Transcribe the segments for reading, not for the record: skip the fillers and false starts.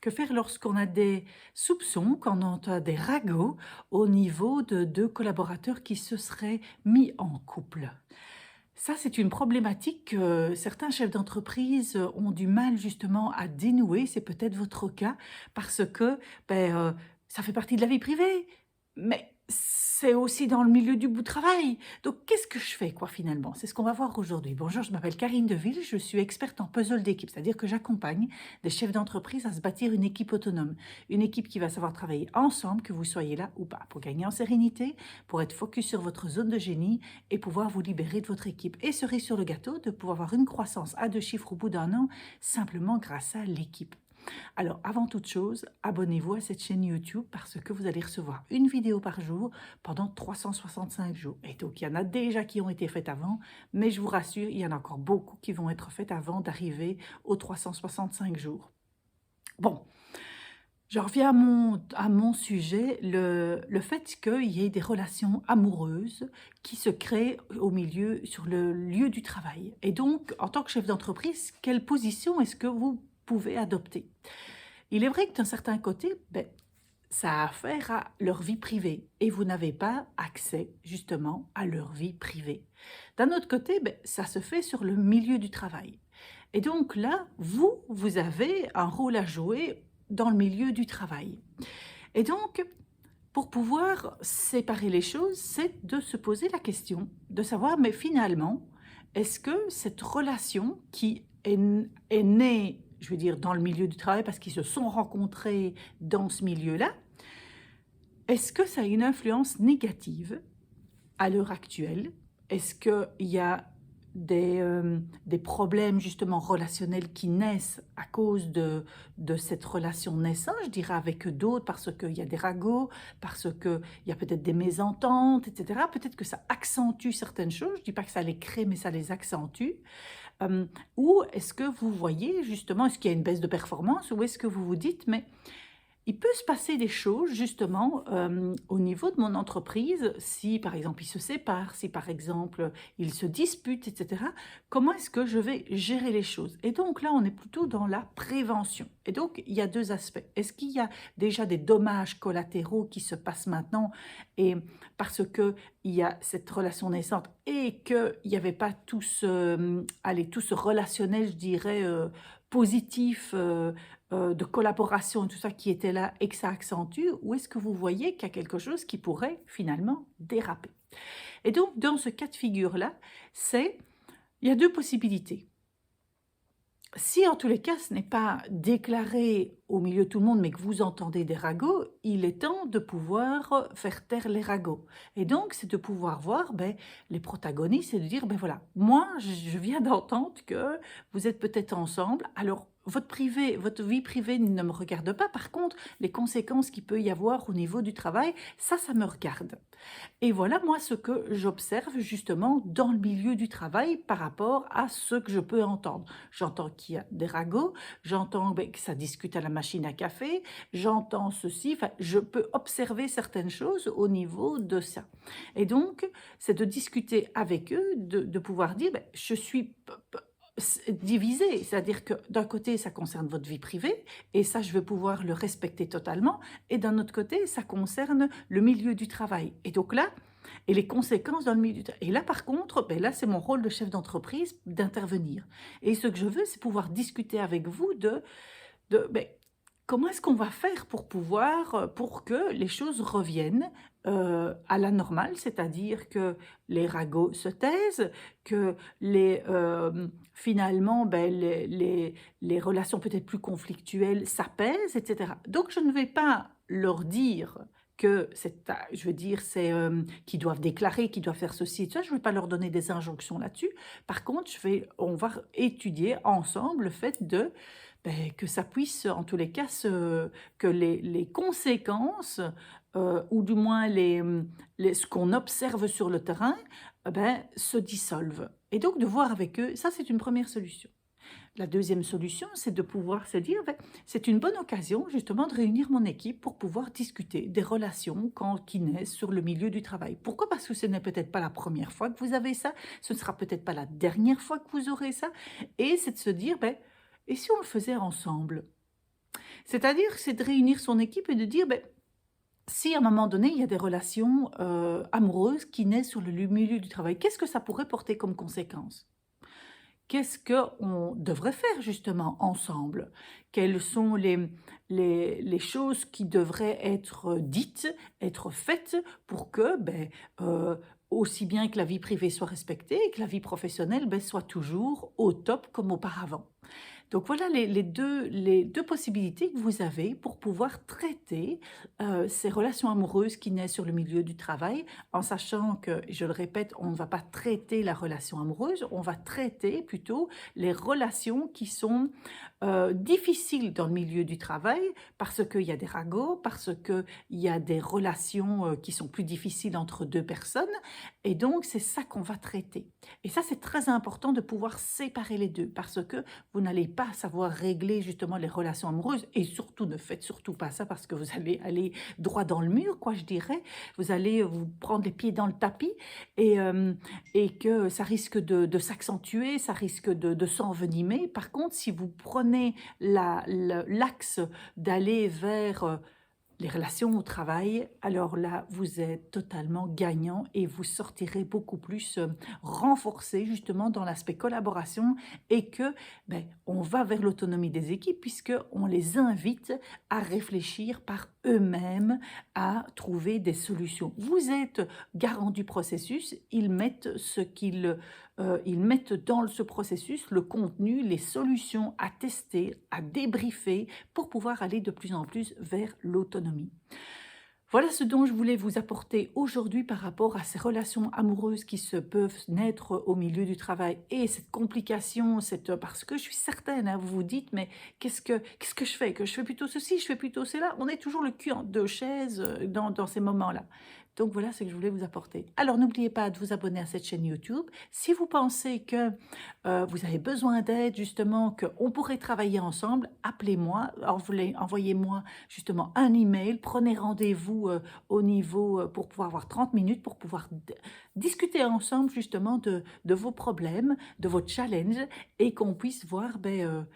Que faire lorsqu'on a des soupçons, quand on a des ragots au niveau de 2 collaborateurs qui se seraient mis en couple? Ça, c'est une problématique que certains chefs d'entreprise, ont du mal justement à dénouer. C'est peut-être votre cas parce que, beh, ça fait partie de la vie privée, mais c'est aussi dans le milieu du bout de travail. Donc qu'est-ce que je fais quoi finalement? C'est ce qu'on va voir aujourd'hui. Bonjour, je m'appelle Karine Deville, je suis experte en puzzle d'équipe, c'est-à-dire que j'accompagne des chefs d'entreprise à se bâtir une équipe autonome. Une équipe qui va savoir travailler ensemble, que vous soyez là ou pas, pour gagner en sérénité, pour être focus sur votre zone de génie et pouvoir vous libérer de votre équipe. Et cerise sur le gâteau, de pouvoir avoir une croissance à 2 chiffres au bout d'un an, simplement grâce à l'équipe. Alors, avant toute chose, abonnez-vous à cette chaîne YouTube parce que vous allez recevoir une vidéo par jour pendant 365 jours. Et donc, il y en a déjà qui ont été faites avant, mais je vous rassure, il y en a encore beaucoup qui vont être faites avant d'arriver aux 365 jours. Bon, je reviens à mon sujet, le fait qu'il y ait des relations amoureuses qui se créent au milieu, sur le lieu du travail. Et donc, en tant que chef d'entreprise, quelle position est-ce que vous pouvez adopter? Il est vrai que d'un certain côté, ça a affaire à leur vie privée et vous n'avez pas accès justement à leur vie privée. D'un autre côté, ça se fait sur le milieu du travail. Et donc là, vous avez un rôle à jouer dans le milieu du travail. Et donc, pour pouvoir séparer les choses, c'est de se poser la question, de savoir, mais finalement, est-ce que cette relation qui est née, je veux dire, dans le milieu du travail, parce qu'ils se sont rencontrés dans ce milieu-là, est-ce que ça a une influence négative à l'heure actuelle? Est-ce qu'il y a des problèmes justement relationnels qui naissent à cause de cette relation naissante, je dirais, avec d'autres, parce qu'il y a des ragots, parce qu'il y a peut-être des mésententes, etc. Peut-être que ça accentue certaines choses, je ne dis pas que ça les crée, mais ça les accentue. Ou est-ce que vous voyez justement, est-ce qu'il y a une baisse de performance, ou est-ce que vous vous dites, mais il peut se passer des choses justement, au niveau de mon entreprise, si par exemple ils se séparent, si par exemple ils se disputent et cetera. Comment est-ce que je vais gérer les choses? Et donc là, on est plutôt dans la prévention. Et donc il y a 2 aspects. Est-ce qu'il y a déjà des dommages collatéraux qui se passent maintenant et parce qu'il y a cette relation naissante et qu'il n'y avait pas tout ce, allez, tout ce relationnel, je dirais, positif, de collaboration et tout ça qui était là et que ça accentue, ou est-ce que vous voyez qu'il y a quelque chose qui pourrait finalement déraper? Et donc, dans ce cas de figure-là, il y a 2 possibilités. Si en tous les cas ce n'est pas déclaré au milieu de tout le monde, mais que vous entendez des ragots, il est temps de pouvoir faire taire les ragots. Et donc, c'est de pouvoir voir les protagonistes et de dire, voilà, moi, je viens d'entendre que vous êtes peut-être ensemble, alors votre vie privée ne me regarde pas. Par contre, les conséquences qu'il peut y avoir au niveau du travail, ça me regarde. Et voilà, moi, ce que j'observe justement dans le milieu du travail par rapport à ce que je peux entendre. J'entends qu'il y a des ragots, j'entends que ça discute à la machine à café, j'entends ceci, enfin, je peux observer certaines choses au niveau de ça. Et donc, c'est de discuter avec eux, de pouvoir dire, je suis divisé, c'est-à-dire que d'un côté, ça concerne votre vie privée, et ça, je vais pouvoir le respecter totalement, et d'un autre côté, ça concerne le milieu du travail. Et donc là, et les conséquences dans le milieu du travail. Et là, par contre, là, c'est mon rôle de chef d'entreprise d'intervenir. Et ce que je veux, c'est pouvoir discuter avec vous de comment est-ce qu'on va faire pour pouvoir, pour que les choses reviennent à la normale, c'est-à-dire que les ragots se taisent, que finalement, les relations peut-être plus conflictuelles s'apaisent, etc. Donc, je ne vais pas leur dire que je veux dire, c'est qu'ils doivent déclarer, qu'ils doivent faire ceci et ça. Je ne vais pas leur donner des injonctions là-dessus. Par contre, on va étudier ensemble le fait que ça puisse, en tous les cas, que les conséquences, ou du moins ce qu'on observe sur le terrain, se dissolvent. Et donc, de voir avec eux, ça, c'est une première solution. La deuxième solution, c'est de pouvoir se dire, c'est une bonne occasion justement de réunir mon équipe pour pouvoir discuter des relations qui naissent sur le milieu du travail. Pourquoi? Parce que ce n'est peut-être pas la première fois que vous avez ça, ce ne sera peut-être pas la dernière fois que vous aurez ça, et c'est de se dire, et si on le faisait ensemble? C'est-à-dire, c'est de réunir son équipe et de dire, ben, si à un moment donné, il y a des relations amoureuses qui naissent sur le milieu du travail, qu'est-ce que ça pourrait porter comme conséquence? Qu'est-ce qu'on devrait faire justement ensemble? Quelles sont les choses qui devraient être dites, être faites pour que, ben, aussi bien que la vie privée soit respectée et que la vie professionnelle, ben, soit toujours au top comme auparavant? Donc voilà les 2 possibilités que vous avez pour pouvoir traiter, ces relations amoureuses qui naissent sur le milieu du travail, en sachant que, je le répète, on ne va pas traiter la relation amoureuse, on va traiter plutôt les relations qui sont, difficiles dans le milieu du travail, parce qu'il y a des ragots, parce qu'il y a des relations, qui sont plus difficiles entre 2 personnes et donc c'est ça qu'on va traiter. Et ça, c'est très important de pouvoir séparer les 2 parce que vous n'allez pas savoir régler justement les relations amoureuses et surtout ne faites surtout pas ça parce que vous allez aller droit dans le mur, quoi, je dirais. Vous allez vous prendre les pieds dans le tapis et, et que ça risque de s'accentuer, ça risque de s'envenimer. Par contre, si vous prenez l'axe d'aller vers les relations au travail, alors là, vous êtes totalement gagnant et vous sortirez beaucoup plus renforcé justement dans l'aspect collaboration et que ben, on va vers l'autonomie des équipes puisque on les invite à réfléchir par eux-mêmes, à trouver des solutions. Vous êtes garant du processus, ils mettent dans ce processus le contenu, les solutions à tester, à débriefer pour pouvoir aller de plus en plus vers l'autonomie. Voilà ce dont je voulais vous apporter aujourd'hui par rapport à ces relations amoureuses qui se peuvent naître au milieu du travail et cette complication, parce que je suis certaine, hein, vous vous dites, mais qu'est-ce que je fais? Que je fais plutôt ceci, je fais plutôt cela? On est toujours le cul en deux chaises dans ces moments-là. Donc voilà ce que je voulais vous apporter. Alors n'oubliez pas de vous abonner à cette chaîne YouTube. Si vous pensez que vous avez besoin d'aide, justement, qu'on pourrait travailler ensemble, appelez-moi, envoyez-moi justement un email, prenez rendez-vous au niveau pour pouvoir avoir 30 minutes pour pouvoir discuter ensemble justement de vos problèmes, de vos challenges et qu'on puisse voir ben,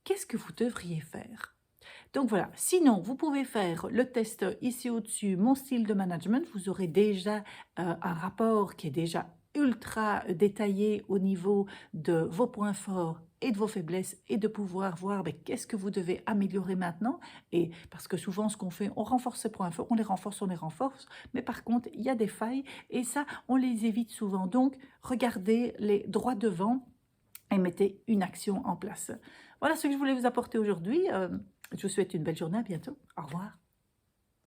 qu'est-ce que vous devriez faire. Donc voilà, sinon vous pouvez faire le test ici au-dessus, mon style de management, vous aurez déjà un rapport qui est déjà ultra détaillé au niveau de vos points forts et de vos faiblesses et de pouvoir voir ben, qu'est-ce que vous devez améliorer maintenant. Et parce que souvent ce qu'on fait, on renforce ces points forts, on les renforce, mais par contre il y a des failles et ça on les évite souvent. Donc regardez les droits devant et mettez une action en place. Voilà ce que je voulais vous apporter aujourd'hui. Je vous souhaite une belle journée, à bientôt. Au revoir.